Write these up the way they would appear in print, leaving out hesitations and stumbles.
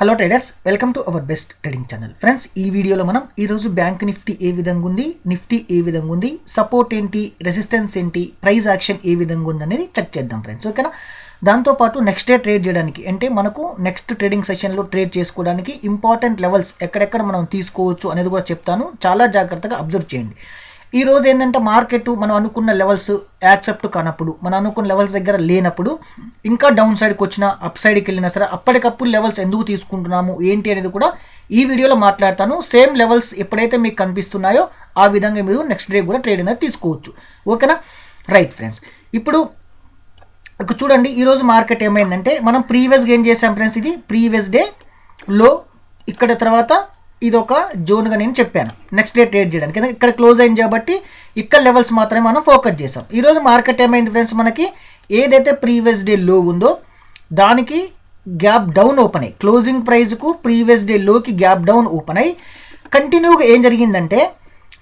Hello traders, welcome to our best trading channel. Friends, ఈ వీడియోలో మనం ఈరోజు బ్యాంక్ నిఫ్టీ ఏ విధంగా ఉంది, నిఫ్టీ ఏ విధంగా ఉంది, సపోర్ట్ ఏంటి, రెసిస్టెన్స్ ఏంటి, ప్రైస్ యాక్షన్ ఏ విధంగా ఉంది అనేది చెక్ చేద్దాం ఫ్రెండ్స్. ఓకేనా? దాంతోపాటు నెక్స్ట్ డే ట్రేడ్ చేయడానికి అంటే మనకు నెక్స్ట్ ట్రేడింగ్ సెషన్లో ట్రేడ్ చేసుకోవడానికి ఇంపార్టెంట్ లెవెల్స్ ఎక్కడెక్కడ మనం తీసుకోవచ్చు అనేది కూడా చెప్తాను. చాలా జాగ్రత్తగా అబ్జర్వ్ చేయండి. ఈ రోజు ఏంటంటే మార్కెట్ మనం అనుకున్న లెవెల్స్ యాక్సెప్ట్ కానప్పుడు, మనం అనుకున్న లెవెల్స్ దగ్గర లేనప్పుడు, ఇంకా డౌన్ సైడ్కి వచ్చినా అప్ సైడ్కి వెళ్ళినా సరే అప్పటికప్పుడు లెవెల్స్ ఎందుకు తీసుకుంటున్నాము ఏంటి అనేది కూడా ఈ వీడియోలో మాట్లాడతాను. సేమ్ లెవెల్స్ ఎప్పుడైతే మీకు కనిపిస్తున్నాయో ఆ విధంగా మీరు నెక్స్ట్ డే కూడా ట్రేడ్ అనేది తీసుకోవచ్చు. ఓకేనా? రైట్ ఫ్రెండ్స్, ఇప్పుడు చూడండి ఈరోజు మార్కెట్ ఏమైందంటే మనం ప్రీవియస్గా ఏం చేసాం ఫ్రెండ్స్, ఇది ప్రీవియస్ డే లో, ఇక్కడ తర్వాత ఇది ఒక జోన్గా నేను చెప్పాను నెక్స్ట్ డే ట్రేడ్ చేయడానికి. ఇక్కడ క్లోజ్ అయింది కాబట్టి ఇక్కడ లెవెల్స్ మాత్రమే మనం ఫోకస్ చేసాం. ఈరోజు మార్కెట్ ఏమైంది ఫ్రెండ్స్, మనకి ఏదైతే ప్రీవియస్ డే లో ఉందో దానికి గ్యాప్ డౌన్ ఓపెన్ అయ్యి, క్లోజింగ్ ప్రైస్కు ప్రీవియస్ డే లోకి గ్యాప్ డౌన్ ఓపెన్ అయ్యి కంటిన్యూగా ఏం జరిగిందంటే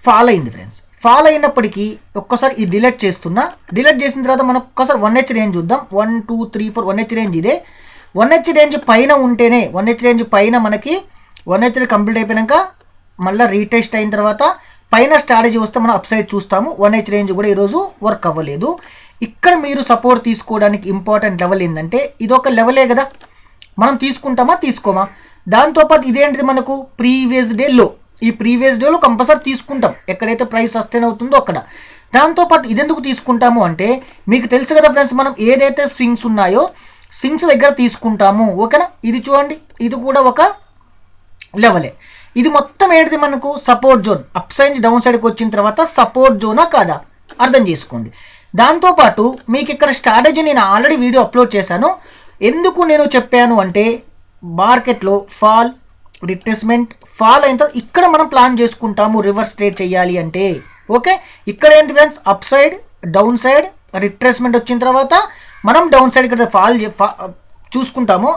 ఫాల్ అయింది ఫ్రెండ్స్. ఫాల్ అయినప్పటికీ ఒక్కసారి ఇది డిలీట్ చేస్తున్నా. డిలీట్ చేసిన తర్వాత మనం ఒక్కసారి 1H రేంజ్ చూద్దాం. 1 2 3 4 1H రేంజ్ ఇదే. 1H రేంజ్ పైన ఉంటేనే, 1H రేంజ్ పైన మనకి 1H కంప్లీట్ అయిపోయాక మళ్ళీ రీటెస్ట్ అయిన తర్వాత పైన స్ట్రాటజీ వస్తే మనం అప్ సైడ్ చూస్తాము. 1H రేంజ్ కూడా ఈరోజు వర్క్ అవ్వలేదు. ఇక్కడ మీరు సపోర్ట్ తీసుకోవడానికి ఇంపార్టెంట్ లెవెల్ ఏంటంటే ఇది ఒక లెవెలే కదా, మనం తీసుకుంటామా తీసుకోమా. దాంతోపాటు ఇదేంటిది మనకు ప్రీవియస్ డే లో, ఈ ప్రీవియస్ డేలో కంపల్సరీ తీసుకుంటాం ఎక్కడైతే ప్రైస్ సస్టైన్ అవుతుందో అక్కడ. దాంతోపాటు ఇదెందుకు తీసుకుంటాము అంటే మీకు తెలుసు కదా ఫ్రెండ్స్, మనం ఏదైతే స్వింగ్స్ ఉన్నాయో స్వింగ్స్ దగ్గర తీసుకుంటాము. ఓకేనా? ఇది చూడండి, ఇది కూడా ఒక లెవెలే. ఇది మొత్తం ఏంటిది మనకు support zone. Up side down సైడ్కి వచ్చిన తర్వాత సపోర్ట్ జోనా కాదా అర్థం చేసుకోండి. దాంతోపాటు మీకు ఇక్కడ స్ట్రాటజీ నేను ఆల్రెడీ వీడియో అప్లోడ్ చేశాను. ఎందుకు నేను చెప్పాను అంటే మార్కెట్లో ఫాల్, రిట్రేస్మెంట్, ఫాల్ అయిన తర్వాత ఇక్కడ మనం ప్లాన్ చేసుకుంటాము రివర్స్ ట్రేడ్ చేయాలి అంటే. ఓకే, ఇక్కడ ఏంటి friends, up side, down side, retracement వచ్చిన తర్వాత మనం డౌన్ సైడ్ ఇక్కడ ఫాల్ చూసుకుంటాము.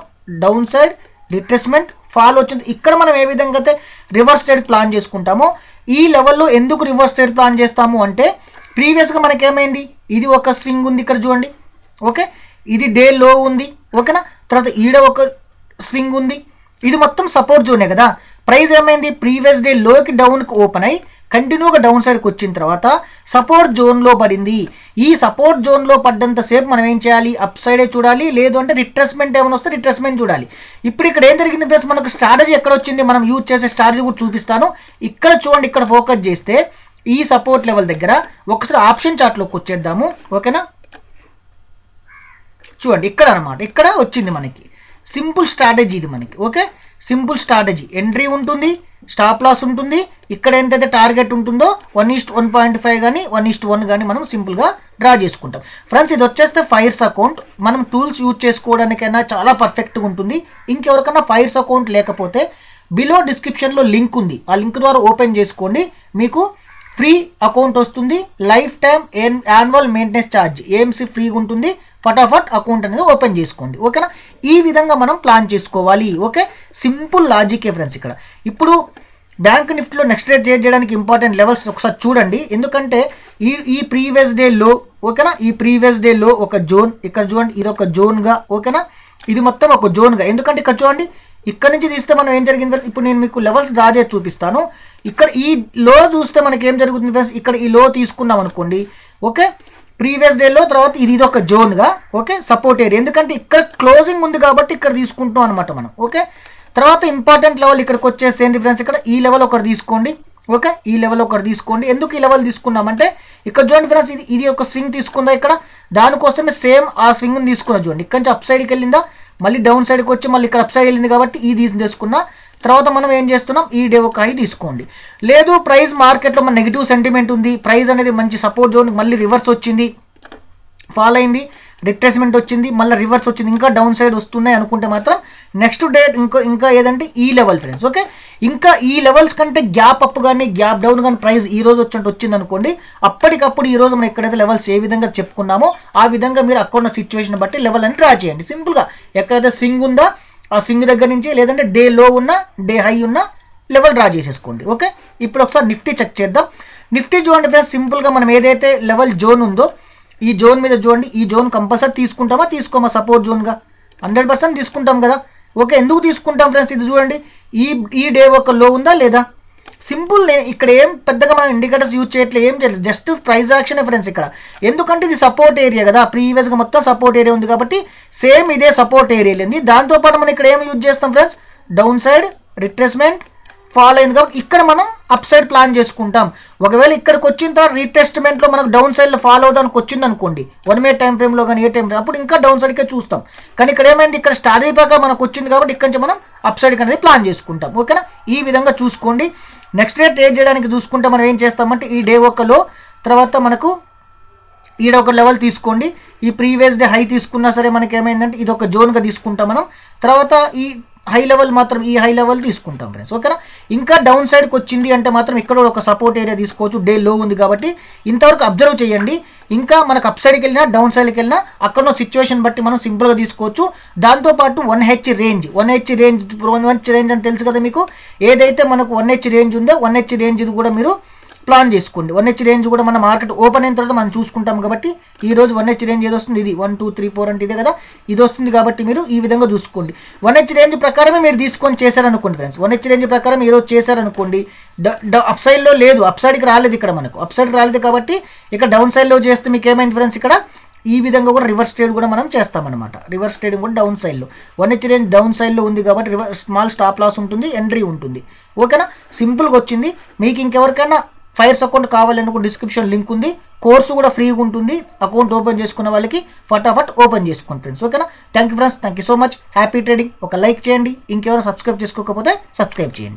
డౌన్ సైడ్, రిట్రేస్మెంట్, ఫాల్ వచ్చింది. ఇక్కడ మనం ఏ విధంగా అయితే రివర్స్ ట్రేడ్ ప్లాన్ చేసుకుంటామో ఈ లెవెల్లో ఎందుకు రివర్స్ ట్రేడ్ ప్లాన్ చేస్తాము అంటే ప్రీవియస్గా మనకేమైంది, ఇది ఒక స్వింగ్ ఉంది ఇక్కడ చూడండి. ఓకే, ఇది డే లో ఉంది. ఓకేనా? తర్వాత ఈడ ఒక స్వింగ్ ఉంది. ఇది మొత్తం సపోర్ట్ జోనే కదా. ప్రైస్ ఏమైంది, ప్రీవియస్ డే లోకి డౌన్కి ఓపెన్ అయ్యి కంటిన్యూగా డౌన్ సైడ్కి వచ్చిన తర్వాత సపోర్ట్ జోన్లో పడింది. ఈ సపోర్ట్ జోన్లో పడ్డంతసేపు మనం ఏం చేయాలి, అప్ సైడే చూడాలి, లేదు అంటే రిట్రేస్మెంట్ ఏమైనా వస్తే రిట్రేస్మెంట్ చూడాలి. ఇప్పుడు ఇక్కడ ఏం జరిగింది ప్లస్ మనకు స్ట్రాటజీ ఎక్కడ వచ్చింది, మనం యూజ్ చేసే స్ట్రాటజీ కూడా చూపిస్తాను. ఇక్కడ చూడండి, ఇక్కడ ఫోకస్ చేస్తే ఈ సపోర్ట్ లెవెల్ దగ్గర ఒకసారి ఆప్షన్ చార్ట్లోకి వచ్చేద్దాము. ఓకేనా? చూడండి ఇక్కడ అనమాట, ఇక్కడ వచ్చింది మనకి సింపుల్ స్ట్రాటజీ ఇది మనకి. Okay, simple strategy. ఎంట్రీ ఉంటుంది, స్టాప్ లాస్ ఉంటుంది. ఇక్కడ ఎంతైతే టార్గెట్ ఉంటుందో 1:1.5 కానీ 1:1 కానీ మనం సింపుల్గా డ్రా చేసుకుంటాం. ఫ్రెండ్స్, ఇది వచ్చేస్తే ఫైర్స్ అకౌంట్. మనం టూల్స్ యూజ్ చేసుకోవడానికైనా చాలా పర్ఫెక్ట్గా ఉంటుంది. ఇంకెవరికైనా ఫైర్స్ అకౌంట్ లేకపోతే బిలో డిస్క్రిప్షన్లో లింక్ ఉంది, ఆ లింక్ ద్వారా ఓపెన్ చేసుకోండి. మీకు ఫ్రీ అకౌంట్ వస్తుంది. Life time annual maintenance charge AMC ఫ్రీగా ఉంటుంది. ఫటాఫట్ అకౌంట్ అనేది ఓపెన్ చేసుకోండి. ఓకేనా? ఈ విధంగా మనం ప్లాన్ చేసుకోవాలి. ఓకే, సింపుల్ లాజికే ఫ్రెండ్స్. ఇక్కడ ఇప్పుడు బ్యాంక్ నిఫ్టీలో నెక్స్ట్ డే ట్రేడ్ చేయడానికి ఇంపార్టెంట్ లెవెల్స్ ఒకసారి చూడండి. ఎందుకంటే ఈ ప్రీవియస్ డే లో, ఓకేనా, ఈ ప్రీవియస్ డే లో ఒక జోన్, ఇక్కడ చూడండి ఇది ఒక జోన్గా. ఓకేనా? ఇది మొత్తం ఒక జోన్గా. ఎందుకంటే ఇక్కడ చూడండి, ఇక్కడ నుంచి తీస్తే మనం ఏం జరిగింది, ఇప్పుడు నేను మీకు లెవెల్స్ డ్రా చేసి చూపిస్తాను. ఇక్కడ ఈ లో చూస్తే మనకి ఏం జరుగుతుంది ఫ్రెండ్స్, ఇక్కడ ఈ లో తీసుకున్నాం అనుకోండి. ఓకే, ప్రీవియస్ డేలో తర్వాత ఇది ఒక జోన్గా. Okay, support area. ఎందుకంటే ఇక్కడ క్లోజింగ్ ఉంది కాబట్టి ఇక్కడ తీసుకుంటాం అనమాట మనం. ఓకే, తర్వాత ఇంపార్టెంట్ లెవెల్ ఇక్కడికి వచ్చేసి ఏంటి ఫ్రెండ్స్, ఇక్కడ ఈ లెవెల్ ఒకటి తీసుకోండి. ఓకే, ఈ లెవెల్ ఒకటి తీసుకోండి. ఎందుకు ఈ లెవెల్ తీసుకున్నామంటే ఇక్కడ చూడండి ఫ్రెండ్స్, ఇది ఒక స్వింగ్ తీసుకుందా ఇక్కడ, దానికోసమే సేమ్ ఆ స్వింగ్ని తీసుకున్నా చూడండి. ఇక్కడ నుంచి అప్ సైడ్కి వెళ్ళిందా, మళ్ళీ డౌన్ సైడ్కి వచ్చి మళ్ళీ ఇక్కడ అప్ సైడ్ వెళ్ళింది కాబట్టి ఇది తీసుకున్నా. తర్వాత మనం ఏం చేస్తున్నాం, ఈ డే ఒక హై తీసుకోండి. లేదు ప్రైస్ మార్కెట్లో మన నెగిటివ్ సెంటిమెంట్ ఉంది, ప్రైస్ అనేది మంచి సపోర్ట్ జోన్ మళ్ళీ రివర్స్ వచ్చింది, ఫాల్ అయింది, రిట్రేస్మెంట్ వచ్చింది, మళ్ళీ రివర్స్ వచ్చింది, ఇంకా డౌన్ సైడ్ వస్తున్నాయి అనుకుంటే మాత్రం నెక్స్ట్ డే ఇంకా ఏదంటే ఈ లెవెల్ ఫ్రెండ్స్. ఓకే, ఇంకా ఈ లెవెల్స్ కంటే గ్యాప్ అప్ కానీ గ్యాప్ డౌన్ కానీ ప్రైస్ ఈ రోజు వచ్చింది అనుకోండి, అప్పటికప్పుడు ఈ రోజు మనం ఎక్కడైతే లెవెల్స్ ఏ విధంగా చెప్పుకున్నామో ఆ విధంగా మీరు అక్కడ ఉన్న సిచ్యువేషన్ బట్టి లెవెల్ అని డ్రా చేయండి. సింపుల్గా ఎక్కడైతే స్వింగ్ ఉందా ఆ స్వింగ్ దగ్గర నుంచి, లేదంటే డే లో ఉన్న డే హై ఉన్న లెవెల్ డ్రా చేసేసుకోండి. ఓకే, ఇప్పుడు ఒకసారి నిఫ్టీ చెక్ చేద్దాం. నిఫ్టీ చూడండి ఫ్రెండ్స్, సింపుల్గా మనం ఏదైతే లెవెల్ జోన్ ఉందో ఈ జోన్ మీద చూడండి, ఈ జోన్ కంపల్సరీ తీసుకుంటామా తీసుకోమా, సపోర్ట్ జోన్గా 100% తీసుకుంటాం కదా. ఓకే, ఎందుకు తీసుకుంటాం ఫ్రెండ్స్? ఇది చూడండి, ఈ డే ఒక లో ఉందా లేదా? సింపుల్. నేను ఇక్కడ ఏం పెద్దగా మనం ఇండికేటర్స్ యూజ్ చేయట్లేదు, ఏం చేయలేదు, జస్ట్ ప్రైస్ యాక్షన్ ఫ్రెండ్స్ ఇక్కడ. ఎందుకంటే ఇది సపోర్ట్ ఏరియా కదా, ప్రీవియస్గా మొత్తం సపోర్ట్ ఏరియా ఉంది కాబట్టి సేమ్ ఇదే సపోర్ట్ ఏరియా ఉంది. దాంతోపాటు మనం ఇక్కడ ఏం యూజ్ చేస్తాం friends? Down side retracement follow అయింది కాబట్టి ఇక్కడ మనం అప్ సైడ్ ప్లాన్ చేసుకుంటాం. ఒకవేళ ఇక్కడికి వచ్చిన తర్వాత రీటెస్ట్మెంట్లో మనకు డౌన్ సైడ్లో ఫాలో అవడానికి వచ్చింది అనుకోండి, 1 minute టైం ఫ్రేమ్లో కానీ ఏ టైం ఫ్రేమ్, అప్పుడు ఇంకా డౌన్ సైడ్కే చూస్తాం. కానీ ఇక్కడ ఏమైంది, ఇక్కడ స్ట్రాటజీ ప్రకారం మనకు వచ్చింది కాబట్టి ఇక్కడ నుంచి మనం అప్ సైడ్కి అనేది ప్లాన్ చేసుకుంటాం. ఓకేనా, ఈ విధంగా చూసుకోండి. నెక్స్ట్ డే ట్రేడ్ చేయడానికి చూసుకుంటే మనం ఏం చేస్తామంటే ఈ డే ఒకలో తర్వాత మనకు ఈడ ఒక లెవెల్ తీసుకోండి. ఈ ప్రీవియస్ డే హై తీసుకున్నా సరే మనకి ఏమైందంటే ఇది ఒక జోన్గా తీసుకుంటాం మనం. తర్వాత ఈ హై లెవెల్ మాత్రం ఈ హై లెవెల్ తీసుకుంటాం ఫ్రెండ్స్. ఓకేనా, ఇంకా డౌన్ సైడ్కి వచ్చింది అంటే మాత్రం ఇక్కడ ఒక సపోర్ట్ ఏరియా తీసుకోవచ్చు, డే లో ఉంది కాబట్టి ఇంతవరకు అబ్జర్వ్ చేయండి. ఇంకా మనకు అప్ సైడ్కి వెళ్ళినా డౌన్ సైడ్కి వెళ్ళినా అక్కడ సిచ్యువేషన్ బట్టి మనం సింపుల్గా తీసుకోవచ్చు. దాంతోపాటు 1H రేంజ్ అని తెలుసు కదా మీకు, ఏదైతే మనకు 1H రేంజ్ ఉందో 1H రేంజ్ కూడా మీరు ప్లాన్ చేసుకోండి. 1H రేంజ్ కూడా మన మార్కెట్ ఓపెన్ అయిన తర్వాత మనం చూసుకుంటాం కాబట్టి ఈ రోజు 1H రేంజ్ ఏది వస్తుంది, ఇది 1 2 3 4 అంటే ఇదే కదా, ఇది వస్తుంది కాబట్టి మీరు ఈ విధంగా చూసుకోండి. 1H రేంజ్ ప్రకారమే మీరు తీసుకొని చేశారనుకోండి ఫ్రెండ్స్. 1H రేంజ్ ప్రకారం ఈరోజు చేశారనుకోండి, అప్ సైడ్లో లేదు, అప్ సైడ్కి రాలేదు, ఇక్కడ మనకు అప్ సైడ్కి రాలేదు కాబట్టి ఇక్కడ డౌన్ సైడ్లో చేస్తే మీకు ఏమైంది ఫ్రెండ్స్, ఇక్కడ ఈ విధంగా కూడా రివర్స్ ట్రేడ్ కూడా మనం చేస్తామన్నమాట. రివర్స్ ట్రేడింగ్ కూడా డౌన్ సైడ్లో 1H రేంజ్ డౌన్ సైడ్లో ఉంది కాబట్టి స్మాల్ స్టాప్ లాస్ ఉంటుంది, ఎంట్రీ ఉంటుంది. ఓకేనా, సింపుల్గా వచ్చింది. మీకు ఇంకెవరికైనా ఫైర్స్ అకౌంట్ కావాలనుకో డిస్క్రిప్షన్ లింక్ ఉంది, కోర్సు కూడా ఫ్రీగా ఉంటుంది. అకౌంట్ ఓపెన్ చేసుకున్న వాళ్ళకి ఫటాఫట్ ఓపెన్ చేసుకోండి ఫ్రెండ్స్. ఓకేనా, thank you friends, thank you so much, happy trading. ఒక లైక్ చేయండి, ఇంకెవరైనా సబ్స్క్రైబ్ చేసుకోకపోతే సబ్స్క్రైబ్ చేయండి.